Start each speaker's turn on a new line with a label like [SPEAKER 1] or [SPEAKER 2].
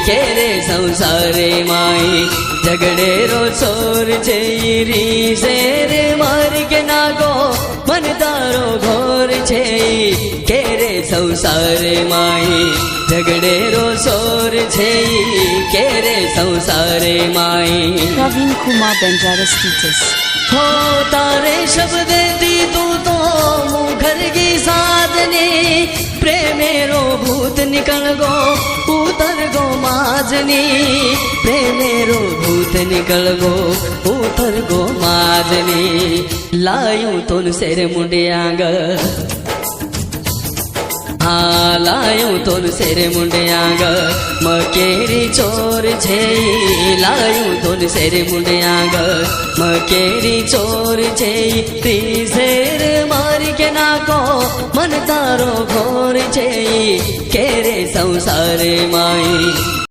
[SPEAKER 1] केरे संसारे माई झगड़े रो चोर छे री शेर मार के नागो मन तारो घोर छे केरे संसारे माई झगड़े रो चोर छे केरे संसारे माई
[SPEAKER 2] Praveen Kumar Benjaras teaches.
[SPEAKER 1] हो तारे शब्द दी तू तो मुखर की साधनी प्रेमेरो भूत निकल गो उतर गो माजनी प्रेमेरो भूत निकल गो उतर गो माजनी लायूं तुन सेर मुंडियांग हाँ लायूं तुन सेर मुंडियांग मकेरी चोर छे लायूं तुन सेर मुंडियांग मकेरी चोर छे ती शेर मार के नाको मन तारो घोर छे केरे संसारे माई